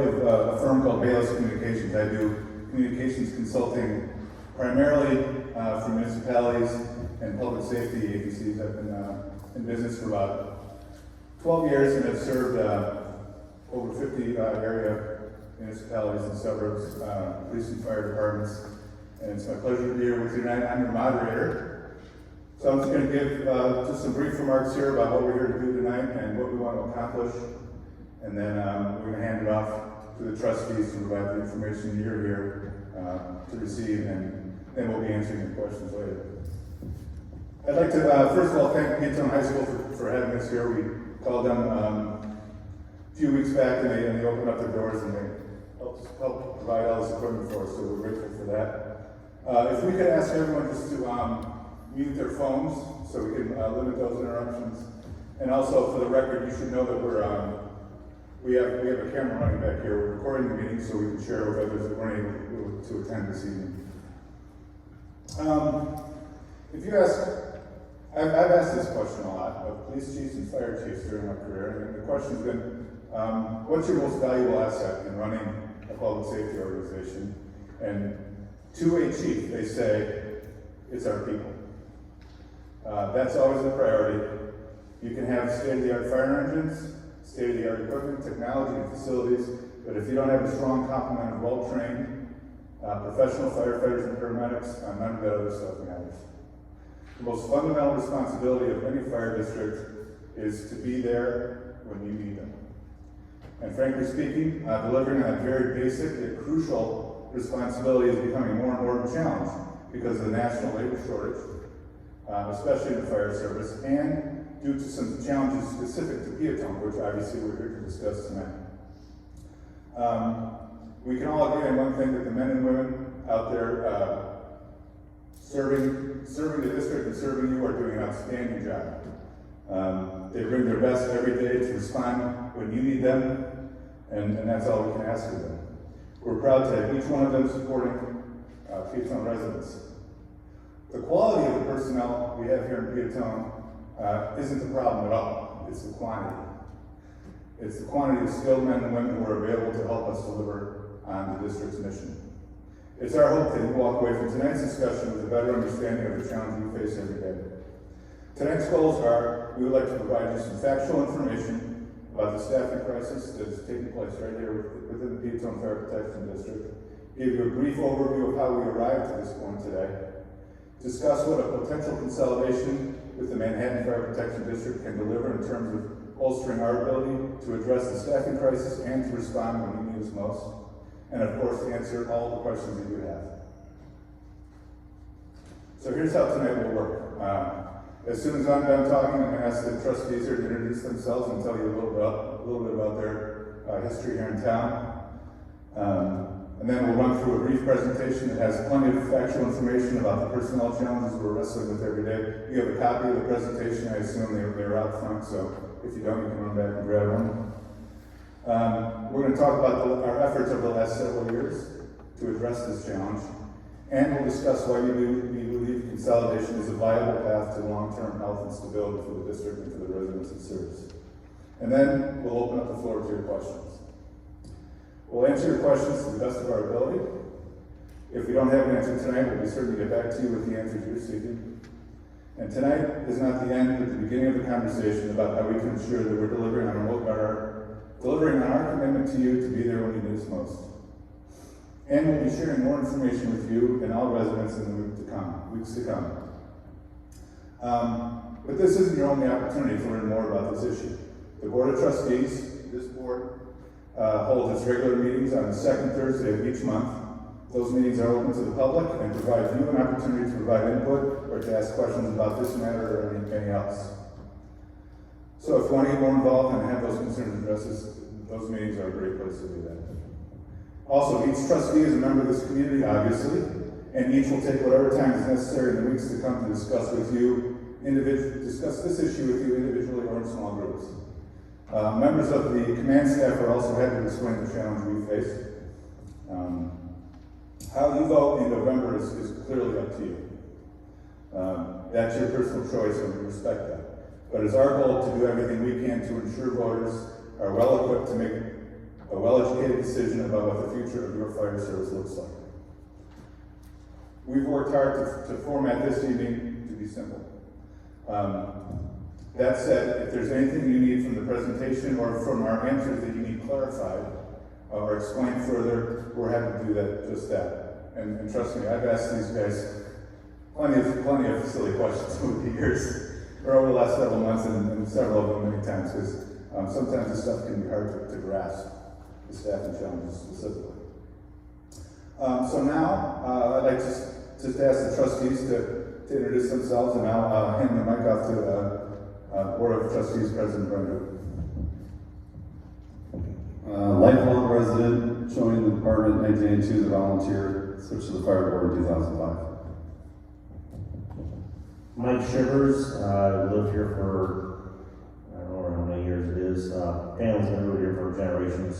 A firm called Bayless Communications. I do communications consulting primarily for municipalities and public safety agencies. I've been in business for about 12 years and have served over 50 area municipalities and suburbs, police and fire departments. And it's my pleasure to be here with you tonight. I'm your moderator. So I'm just going to give just some brief remarks here about what we're here to do tonight and what we want to accomplish. And then we're going to hand it off to the trustees to provide the information you're here to receive, and then we'll be answering your questions later. I'd like to first of all thank Peotone High School for having us here. We called them a few weeks back, and they opened up their doors and they helped provide all this equipment for us, so we're grateful for that. If we could ask everyone just to mute their phones so we can limit those interruptions. And also, for the record, you should know that we have a camera running back here. We're recording the meeting so we can share with others that weren't able to attend this evening. If you ask, I've asked this question a lot of police chiefs and fire chiefs during my career, and the question's been, what's your most valuable asset in running a public safety organization? And to a chief, they say, it's our people. That's always a priority. You can have state-of-the-art fire engines, state-of-the-art equipment, technology, and facilities, but if you don't have a strong complement of well-trained professional firefighters and paramedics, none of that other stuff matters. The most fundamental responsibility of any fire district is to be there when you need them. And frankly speaking, delivering on that very basic yet crucial responsibility is becoming more and more of a challenge because of the national labor shortage, especially in the fire service, and due to some challenges specific to Peotone, which obviously we're here to discuss tonight. We can all agree on one thing, that the men and women out there serving the district and serving you are doing an outstanding job. They bring their best every day to respond when you need them, and that's all we can ask of them. We're proud to have each one of them supporting Peotone residents. The quality of the personnel we have here in Peotone isn't the problem at all. It's the quantity. It's the quantity of skilled men and women who are available to help us deliver on the district's mission. It's our hope that you walk away from tonight's discussion with a better understanding of the challenge we face every day. Tonight's goals are, we would like to provide you some factual information about the staffing crisis that is taking place right here within the Peotone Fire Protection District, give you a brief overview of how we arrived to this point today, discuss what a potential consolidation with the Manhattan Fire Protection District can deliver in terms of bolstering our ability to address the staffing crisis and to respond when we need us most, and of course to answer all the questions that you have. So here's how tonight will work. As soon as I'm done talking, I'm going to ask the trustees here to introduce themselves and tell you a little bit about their history here in town. And then we'll run through a brief presentation that has plenty of factual information about the personnel challenges we're wrestling with every day. You have a copy of the presentation. I assume they're out front, so if you don't, you can run back and grab one. We're going to talk about our efforts over the last several years to address this challenge, and we'll discuss why we believe consolidation is a viable path to long-term health and stability for the district and for the residents it serves. And then we'll open up the floor to your questions. We'll answer your questions to the best of our ability. If we don't have an answer tonight, we'll be certain to get back to you with the answers you're seeking. And tonight is not the end, but the beginning of the conversation about how we can ensure that we're delivering on our commitment to you to be there when you need us most. And we'll be sharing more information with you and all residents in the weeks to come. But this isn't your only opportunity to learn more about this issue. The Board of Trustees, this board, holds its regular meetings on the second Thursday of each month. Those meetings are open to the public and provide you an opportunity to provide input or to ask questions about this matter or anything else. So if you want to get more involved and have those concerns addressed, those meetings are a great place to do that. Also, each trustee is a member of this community, obviously, and each will take whatever time is necessary in the weeks to come to discuss this issue with you individually or in small groups. Members of the command staff are also happy to explain the challenge we face. How you vote in November is clearly up to you. That's your personal choice, and we respect that. But it's our goal to do everything we can to ensure voters are well equipped to make a well-educated decision about what the future of your fire service looks like. We've worked hard to format this evening to be simple. That said, if there's anything you need from the presentation or from our answers that you need clarified or explained further, we're happy to do just that. And trust me, I've asked these guys plenty of silly questions over the years, or over the last several months, and several of them many times, because sometimes this stuff can be hard to grasp, the staffing challenges specifically. So now, I'd like to just ask the trustees to introduce themselves, and I'll hand the mic off to Board of Trustees President Brenda. Lifelong resident, joined the department in 1982 as a volunteer, switched to the fire board in 2005. Mike Shivers, lived here for, I don't know how many years it is. Family's been over here for generations.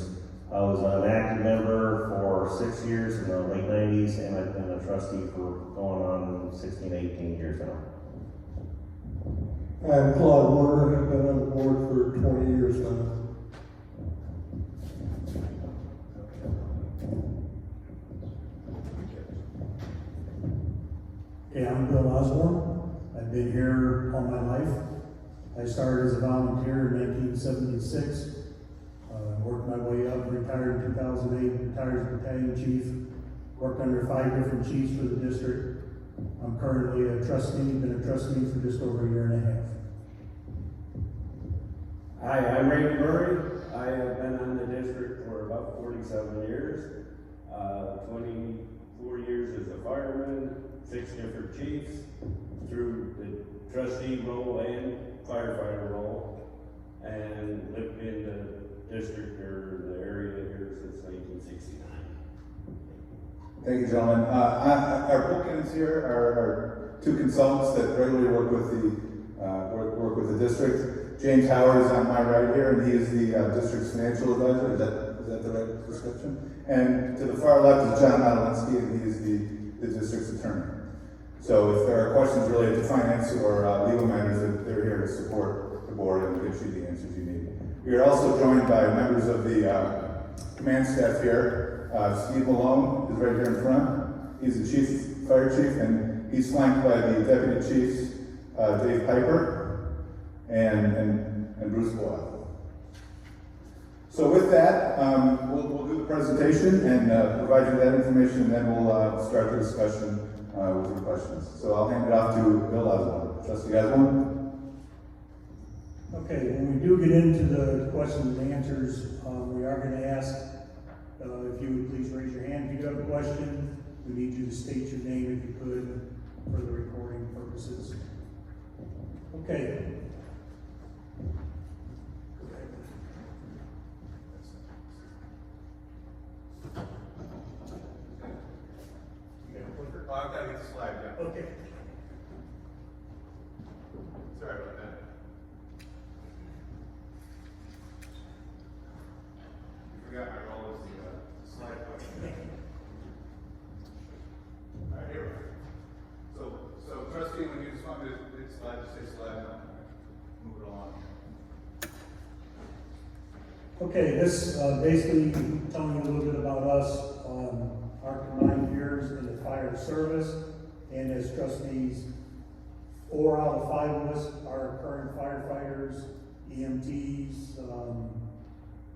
I was an active member for 6 years in the late 90s, and I've been a trustee for going on 16, 18 years now. I'm Claude Warner, I've been on the board for 20 years now. Okay, I'm Bill Osborne. I've been here all my life. I started as a volunteer in 1976. Worked my way up, retired in 2008, retired as battalion chief. Worked under 5 different chiefs for the district. I'm currently a trustee, been a trustee for just over a year and a half. Hi, I'm Randy Murray. I have been on the district for about 47 years. 24 years as a fireman, 6 different chiefs, through the trustee role and firefighter role, and lived in the district or the area here since 1969. Thank you, gentlemen. Our bookends here are 2 consultants that regularly work with the district. James Howard is on my right here, and he is the district's financial advisor. Is that the right description? And to the far left is John Madalinsky, and he is the district's attorney. So if there are questions related to finance or legal matters, they're here to support the board and get you the answers you need. We are also joined by members of the command staff here. Steve Malone is right here in front. He's the chief, fire chief, and he's flanked by the deputy chiefs, Dave Piper and Bruce Boyle. So with that, we'll do the presentation and provide you that information, and then we'll start the discussion with your questions. So I'll hand it off to Bill Osborne. Trustee Osborne? Okay, when we do get into the questions and answers, we are going to ask if you would please raise your hand. If you do have a question, we need you to state your name if you could for the recording purposes. Okay. Oh, I've got to get the slide down. Okay. Sorry about that. I forgot my role as the slide player. All right, here we go. So trustee, when you just want me to hit slide, just say slide and I'll move it along. Okay, this basically telling you a little bit about us, our combined years in the fire service, and as trustees, 4 out of 5 of us are current firefighters, EMTs.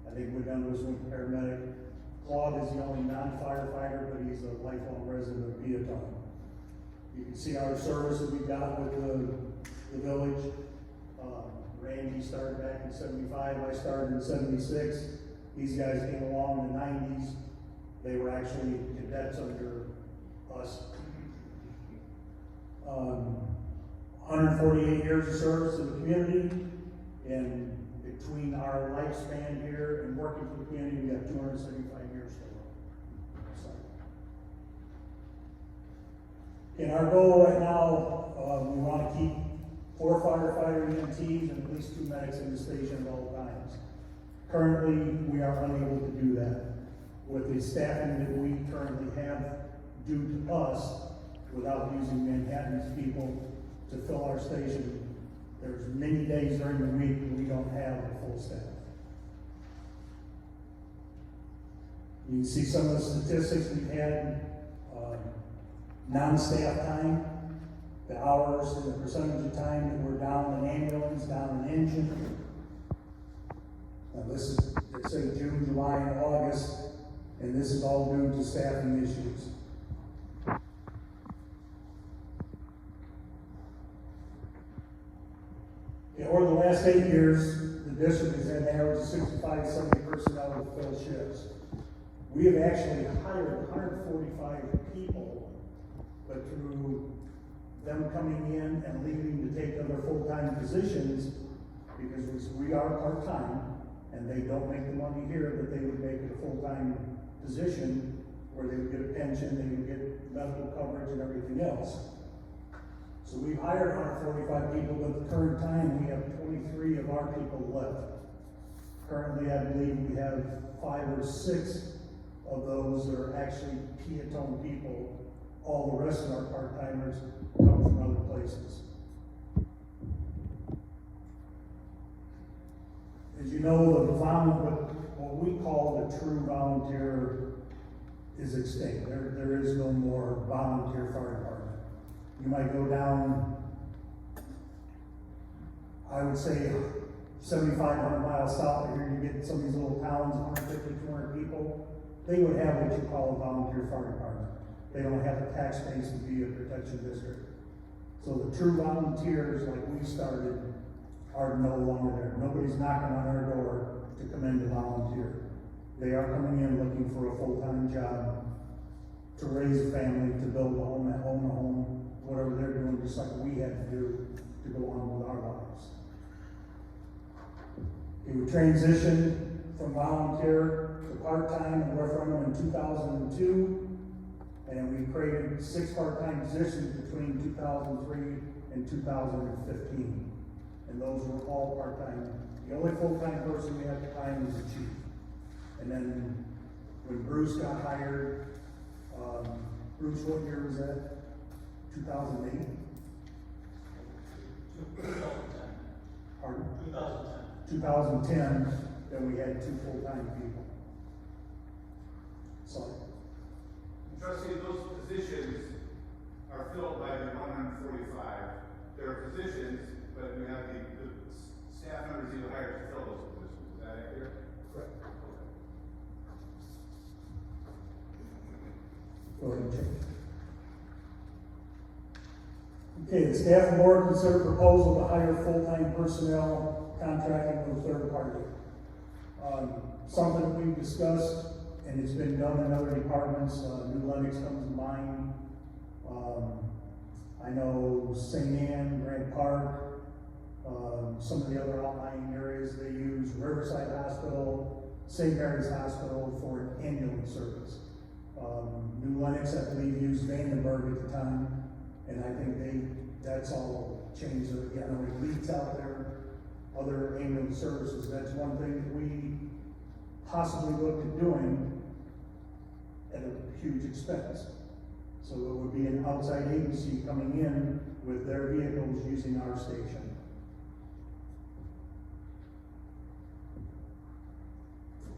I think we've done this with paramedic. Claude is the only non-firefighter, but he's a lifelong resident of Peotone. You can see our services we've got with the village. Randy started back in 75, I started in 76. These guys came along in the 90s. They were actually cadets under us. 148 years of service in the community, and between our lifespan here and working for the community, we have 275 years still. And our goal right now, we want to keep 4 firefighter EMTs and at least 2 medics in the station at all times. Currently, we are unable to do that. With the staffing that we currently have due to us, without using Manhattan's people to fill our station, there's many days during the week that we don't have a full staff. You can see some of the statistics we've had, non-staff time, the hours and the percentage of time that we're down an ambulance, down an engine. Now this is, let's say June, July, and August, and this is all due to staffing issues. Yeah, over the last 8 years, the district has had an average of 65 to 70 personnel to fill shifts. We have actually hired 145 people, but through them coming in and leaving to take other full-time positions, because we are part-time, and they don't make the money here that they would make at a full-time position, where they would get a pension, they would get medical coverage and everything else. So we've hired 145 people, but at the current time, we have 23 of our people left. Currently, I believe we have 5 or 6 of those that are actually Peotone people. All the rest of our part-timers come from other places. As you know, what we call the true volunteer is extinct. There is no more volunteer fire department. You might go down, I would say, 7,500 miles south of here, you get some of these little towns, 150, 200 people, they would have what you call a volunteer fire department. They don't have the tax base to be a protection district. So the true volunteers, like we started, are no longer there. Nobody's knocking on our door to come in to volunteer. They are coming in looking for a full-time job, to raise a family, to build a home, own a home, whatever they're doing, just like we had to do to go on with our lives. We transitioned from volunteer to part-time and referendum in 2002, and we created 6 part-time positions between 2003 and 2015. And those were all part-time. The only full-time person we had at the time was the chief. And then when Bruce got hired, Bruce, what year was that? 2008? 2010, then we had 2 full-time people. So. Trustee, those positions are filled by the 145. There are positions, but we have the staff members you hired to fill those positions. Is that accurate? Correct. Go ahead and check. Okay, the staff and board consider proposal to hire full-time personnel contracting with a third party. Something that we've discussed, and it's been done in other departments. New Lenox comes to mind. I know St. Anne, Grant Park, some of the other outlying areas, they use Riverside Hospital, St. Mary's Hospital for an ambulance service. New Lenox, I believe, used Vandenberg at the time, and I think that's all changed. I know it leaks out there, other ambulance services. That's one thing that we possibly looked at doing at a huge expense. So it would be an outside agency coming in with their vehicles using our station.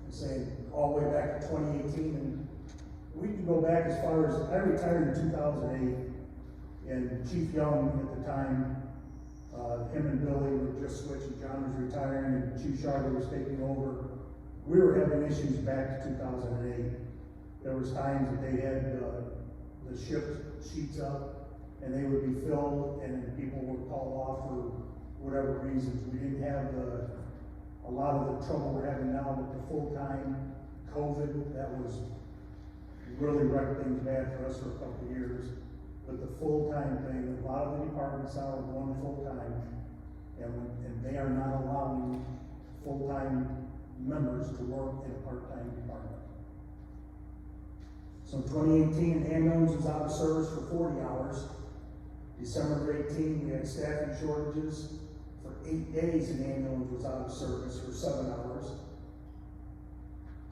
I'm saying all the way back to 2018, and we can go back as far as, I retired in 2008, and Chief Young at the time, him and Billy were just switching. John was retiring and Chief Sharper was taking over. We were having issues back to 2008. There was times that they had the shift sheets up and they would be filled and people would call off for whatever reasons. We didn't have a lot of the trouble we're having now with the full-time COVID. That was really wrecked things bad for us for a couple of years. But the full-time thing, a lot of the departments are going full-time, and they are not allowing full-time members to work in a part-time department. So in 2018, ambulance was out of service for 40 hours. December 18, we had staffing shortages. For 8 days, an ambulance was out of service for 7 hours.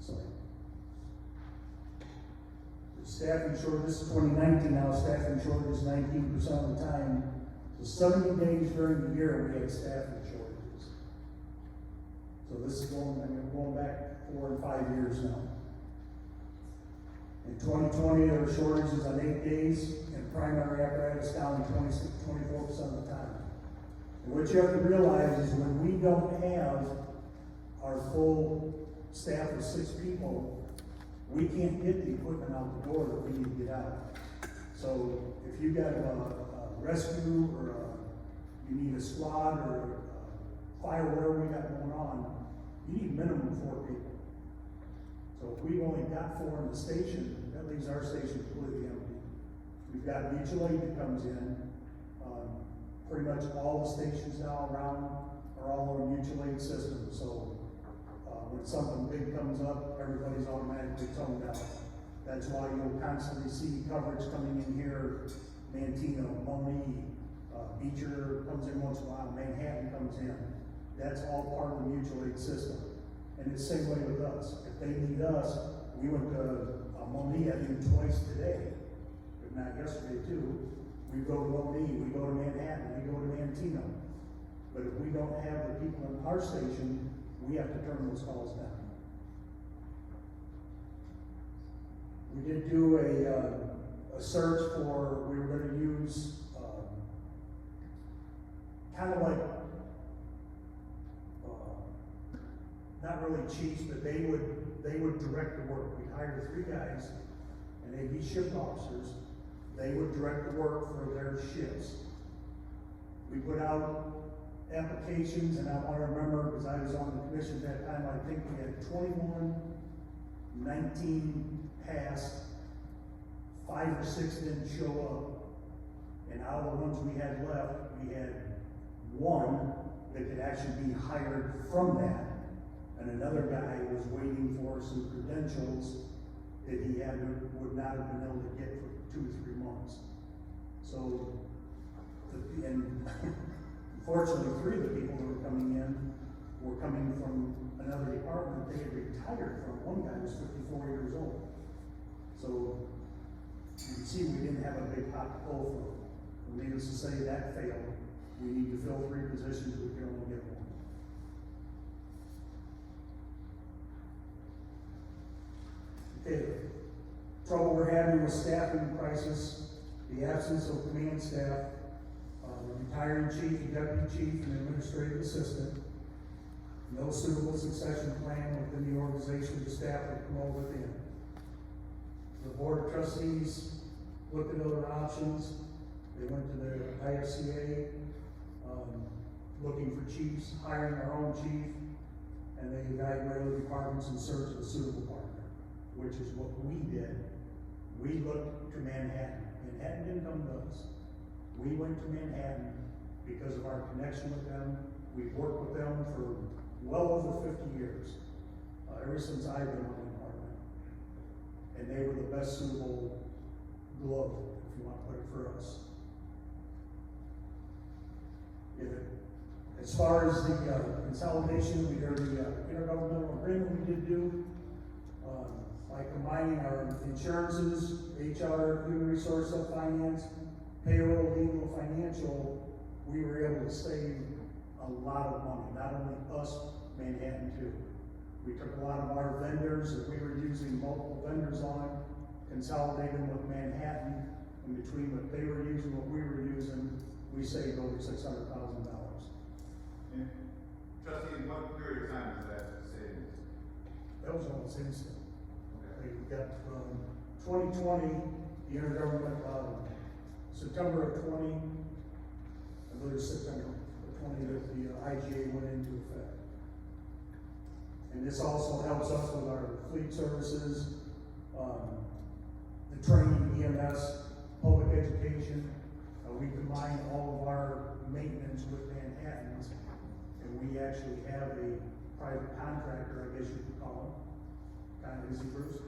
So staffing shortage, this is 2019 now, staffing shortage is 19% of the time. So 70 days during the year we had staffing shortages. So this is going back 4 and 5 years now. In 2020, there were shortages on 8 days, and primary apparatus down 24% of the time. And what you have to realize is when we don't have our full staff of 6 people, we can't get the equipment out the door that we need to get out. So if you got a rescue or you need a squad or a fire, whatever we got going on, you need minimum 4 people. So if we've only got 4 in the station, that leaves our station completely empty. We've got mutual aid that comes in. Pretty much all the stations now around are all on a mutual aid system. So when something big comes up, everybody's automatically toned out. That's why you'll constantly see coverage coming in here. Mantino, Moni, Beecher comes in once in a while, Manhattan comes in. That's all part of the mutual aid system. And it's the same way with us. If they need us, we went to Moni, I think twice today, if not yesterday too. We go to Moni, we go to Manhattan, we go to Mantino. But if we don't have the people in our station, we have to turn those calls down. We did do a search for, we were gonna use, kind of like, not really chiefs, but they would direct the work. We'd hire 3 guys, and they'd be shift officers. They would direct the work for their shifts. We put out applications, and I want to remember, because I was on the commission at that time, I think we had 21, 19 passed, 5 or 6 didn't show up. And out of the ones we had left, we had 1 that could actually be hired from that. And another guy was waiting for some credentials that he would not have been able to get for 2 or 3 months. So, and unfortunately, 3 of the people that were coming in were coming from another department they had retired from. One guy was 54 years old. So, you can see we didn't have a big pot to pull from. Needless to say, that failed. We need to fill 3 positions, we can only get 1. Okay, trouble we're having with staffing crisis, the absence of command staff, retiring chief, deputy chief, and administrative assistant, no suitable succession plan within the organization to staff or promote within. The board of trustees looked at other options. They went to the IFCA, looking for chiefs, hiring our own chief, and they evaluated the departments in search of a suitable partner, which is what we did. We looked to Manhattan. Manhattan didn't come to us. We went to Manhattan because of our connection with them. We've worked with them for well over 50 years, ever since I've been on the department. And they were the best suitable glove, if you want to put it for us. As far as the consolidation, we heard the intergovernmental agreement we did do. By combining our insurances, HR, human resource, finance, payroll, legal, financial, we were able to save a lot of money. Not only us, Manhattan too. We took a lot of our vendors that we were using multiple vendors on, consolidated them with Manhattan, in between what they were using, what we were using, we saved over $600,000. And trustee, in what period of time is that savings? That was almost instant. We got from 2020, the intergovernment, September of 20, I believe it's September of 20 that the IGA went into effect. And this also helps us with our fleet services, the training, EMS, public education. We combine all of our maintenance with Manhattan's, and we actually have a private contractor, I guess you could call him. Kind of easy, Bruce.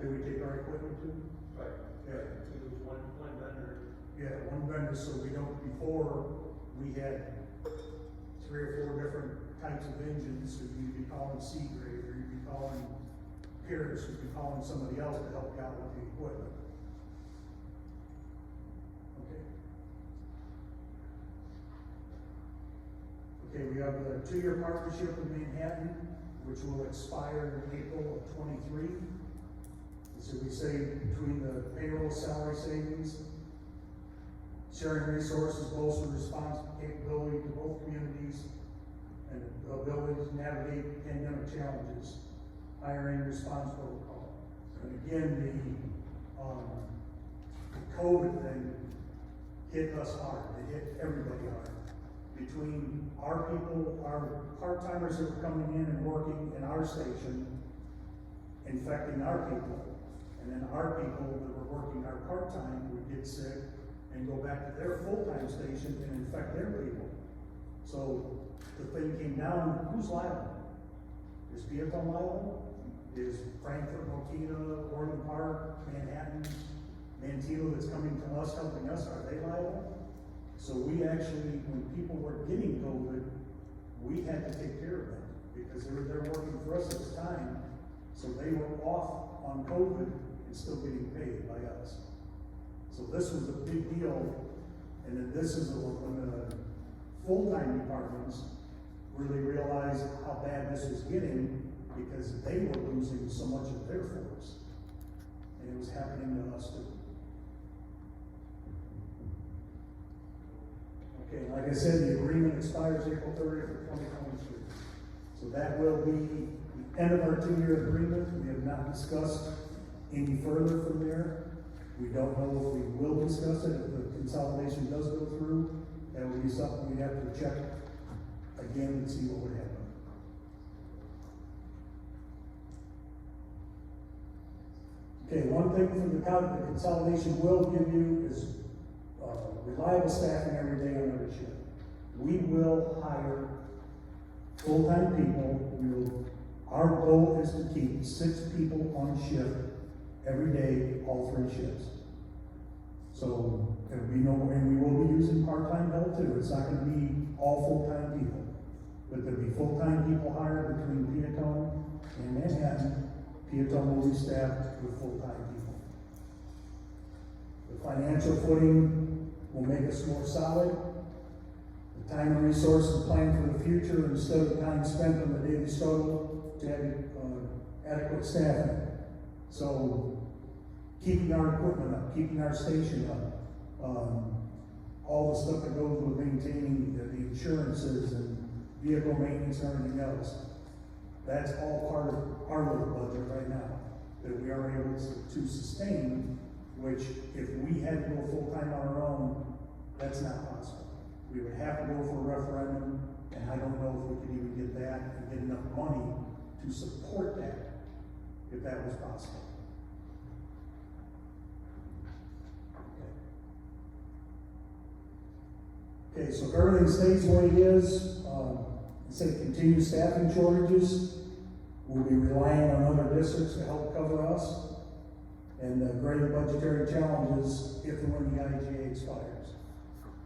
Do we take our equipment to? Right. Yeah. To one vendor. Yeah, one vendor, so we don't, before, we had 3 or 4 different types of engines, so you'd be calling Seagrave, or you'd be calling Pierce, you'd be calling somebody else to help you out with the equipment. Okay. Okay, we have a 2-year partnership with Manhattan, which will expire in April of 23. So we save between the payroll salary savings, sharing resources, bolster response capability to both communities, and the ability to navigate pandemic challenges, hiring response protocol. And again, the COVID thing hit us hard. It hit everybody hard. Between our people, our part-timers that were coming in and working in our station, infecting our people, and then our people that were working our part-time would get sick and go back to their full-time station and infect their people. So the thing came down, who's liable? Is Peotone liable? Is Frankfurt, Mokina, Orland Park, Manhattan, Mantilo that's coming to us, helping us, are they liable? So we actually, when people were getting COVID, we had to take care of them because they're working for us at the time. So they were off on COVID and still getting paid by us. So this was a big deal. And then this is when the full-time departments really realized how bad this was getting because they were losing so much of their force. And it was happening to us too. Okay, like I said, the agreement expires April 30th of 2023. So that will be the end of our 2-year agreement. We have not discussed any further from there. We don't know if we will discuss it. If the consolidation does go through, that will be something we have to check again and see what would happen. Okay, one thing from the consolidation will give you is reliable staffing every day on every shift. We will hire full-time people. Our goal is to keep 6 people on shift every day, all 3 shifts. So there'll be no, and we will be using part-time help too. It's not going to be all full-time people, but there'll be full-time people hired between Peotone and Manhattan. Peotone will be staffed with full-time people. The financial footing will make us more solid. The time and resources plan for the future instead of time spent on the daily struggle to have adequate staffing. So keeping our equipment up, keeping our station up, all the stuff that goes with maintaining the insurances and vehicle maintenance and everything else. That's all part of our little budget right now that we are able to sustain, which if we had to go full-time on our own, that's not possible. We would have to go for a referendum, and I don't know if we could even get that and get enough money to support that, if that was possible. Okay, so if everything stays the way it is, instead of continued staffing shortages, we'll be relying on other districts to help cover us and the greater budgetary challenges if and when the IGA expires.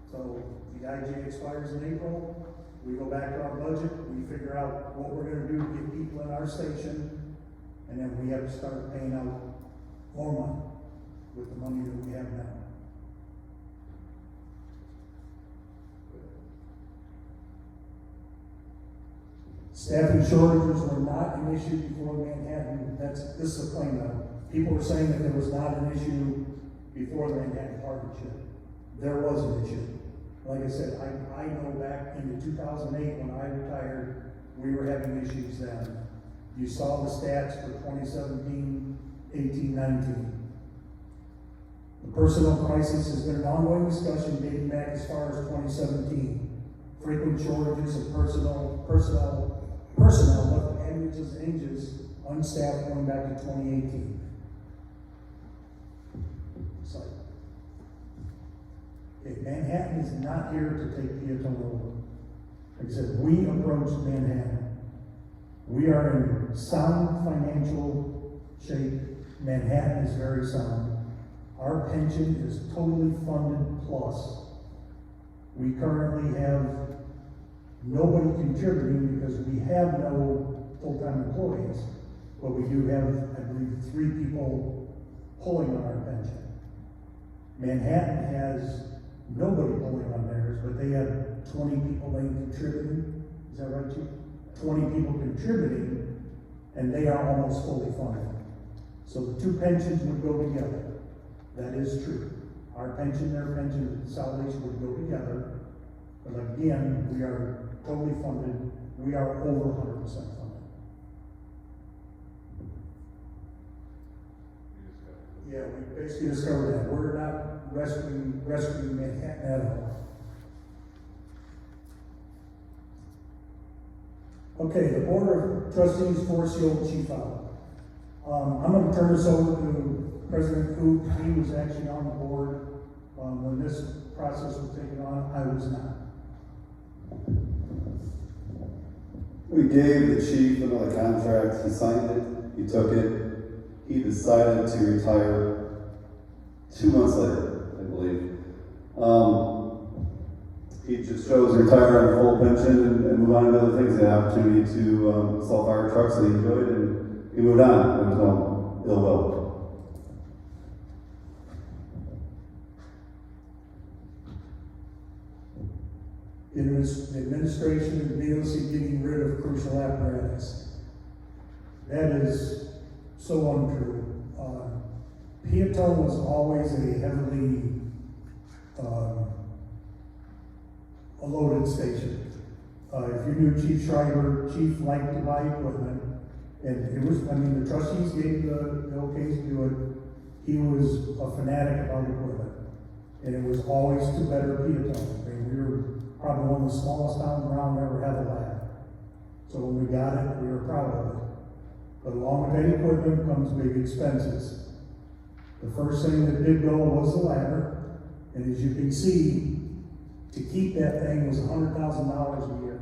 So the IGA expires in April, we go back to our budget, we figure out what we're going to do to get people in our station, and then we have to start paying out more money with the money that we have now. Staffing shortages were not an issue before Manhattan. This is a claim now. People were saying that there was not an issue before the Manhattan partnership. There was an issue. Like I said, I know back in 2008 when I retired, we were having issues then. You saw the stats for 2017, 18, 19. The personnel crisis has been an ongoing discussion dating back as far as 2017. Frequent shortages of personnel left ambulances and engines unstaffed going back to 2018. So, okay, Manhattan is not here to take Peotone over. Like I said, we approached Manhattan. We are in sound financial shape. Manhattan is very sound. Our pension is totally funded plus. We currently have nobody contributing because we have no full-time employees, but we do have, I believe, 3 people pulling on our pension. Manhattan has nobody pulling on theirs, but they have 20 people contributing. Is that right, Chief? 20 people contributing, and they are almost fully funded. So the two pensions would go together. That is true. Our pension, their pension, consolidation would go together. But again, we are totally funded. We are over 100% funded. Yeah, we basically discovered that. We're not rescuing Manhattan at all. Okay, the Board of Trustees forced the old chief out. I'm going to turn this over to President Coop. He was actually on the board when this process was taken on. I was not. We gave the chief another contract, he signed it, he took it, he decided to retire 2 months later, I believe. He just chose to retire on a full pension and move on to other things. He had the opportunity to sell fire trucks that he enjoyed, and he moved on. There was no ill will. The administration is needlessly getting rid of crucial apparatus. That is so untrue. Peotone was always a heavily a loaded station. If you knew Chief Schreiber, Chief liked to buy equipment, and it was, the trustees gave the okay to do it. He was a fanatic about equipment, and it was always to better Peotone. We were probably one of the smallest towns around that ever had a lab. So when we got it, we were proud of it. But along with that equipment comes big expenses. The first thing that did go was the ladder, and as you can see, to keep that thing was $100,000 a year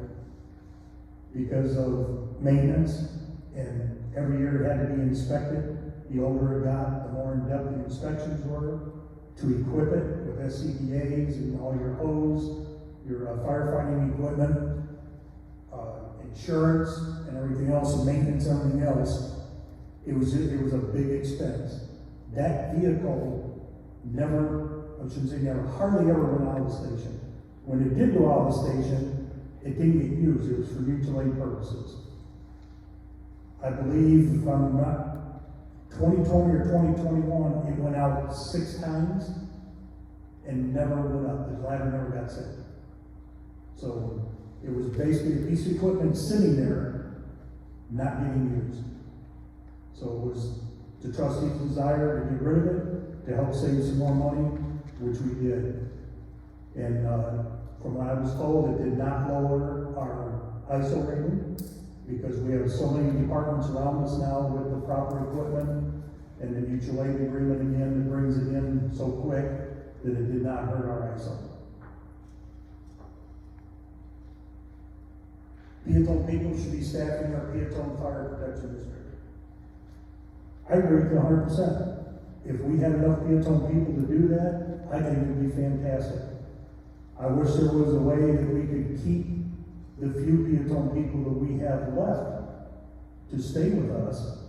because of maintenance, and every year it had to be inspected. The older it got, the more in-depth the inspections were. To equip it with SCBAs and all your hose, your firefighting equipment, insurance, and everything else, and maintenance, everything else, it was a big expense. That vehicle hardly ever went out of the station. When it did go out of the station, it didn't get used. It was for mutual aid purposes. I believe, if I'm not 2020 or 2021, it went out 6 times and never went up. The ladder never got set. So it was basically a piece of equipment sitting there, not getting used. So it was the trustees' desire to get rid of it, to help save some more money, which we did. And from what I was told, it did not lower our ISO rating, because we have so many departments around us now with the proper equipment and the mutual aid agreement again that brings it in so quick that it did not hurt our ISO. Peotone people should be staffing our Peotone Fire Protection District. I agree with you 100%. If we had enough Peotone people to do that, I think it would be fantastic. I wish there was a way that we could keep the few Peotone people that we have left to stay with us.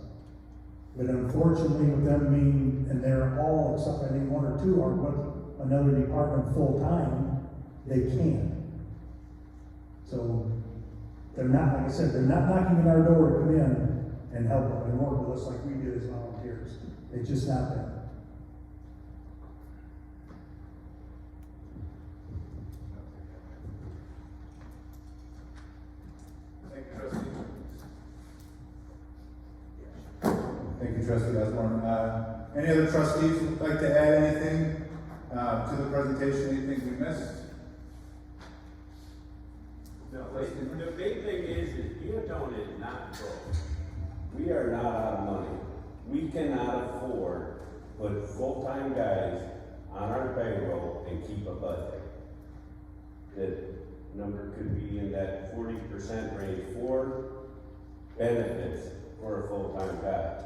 But unfortunately, with them being, and they're all, except I think 1 or 2 are with another department full time, they can't. So they're not, like I said, they're not knocking at our door to come in and help and work with us like we did as volunteers. It's just not there. Thank you, Trustee Osborne. Any other trustees would like to add anything to the presentation, anything we missed? The big thing is Peotone is not broke. We are not out of money. We cannot afford to put full-time guys on our payroll and keep a budget. The number could be in that 40% range for benefits for a full-time guy.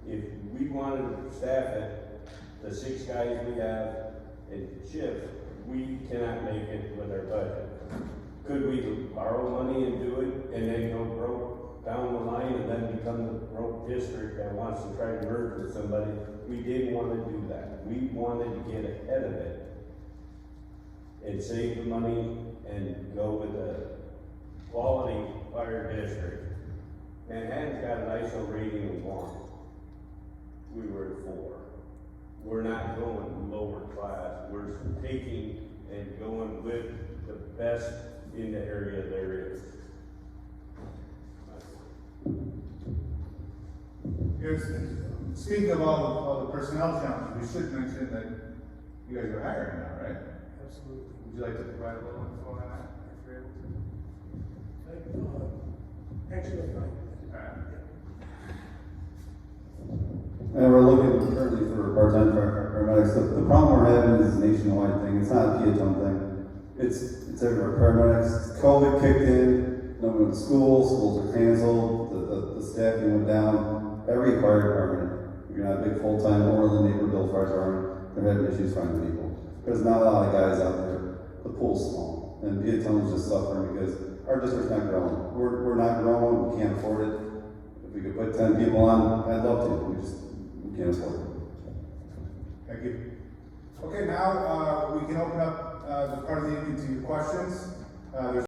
If we wanted to staff it, the 6 guys we have in shift, we cannot make it with our budget. Could we borrow money and do it and then go broke down the line and then become the broke district that wants to try to merge with somebody? We didn't want to do that. We wanted to get ahead of it and save the money and go with a quality fire district. Manhattan's got an ISO rating of 1. we were at 4. We're not going lower class, we're taking and going with the best in the area there is. Yes, speaking of all the personnel challenges, we should mention that you guys are hiring now, right? Absolutely. Would you like to provide a little info on that, if you're able to? Actually, right. Alright. And we're looking currently for part-time paramedics. The problem we're having is a nationwide thing. It's not a Peotone thing. It's everywhere. Paramedics, COVID kicked in, no one went to school, schools are canceled, the staffing went down. Every fire department, if you're not a big full-time or the neighborhood fire department, they're having issues finding people. There's not a lot of guys out there. The pool's small. And Peotone's just suffering because our district's not growing. We're not growing, we can't afford it. If we could put 10 people on, I'd love to. We can't afford it. Thank you. Okay, now, we can open up, the part of the evening to questions. There's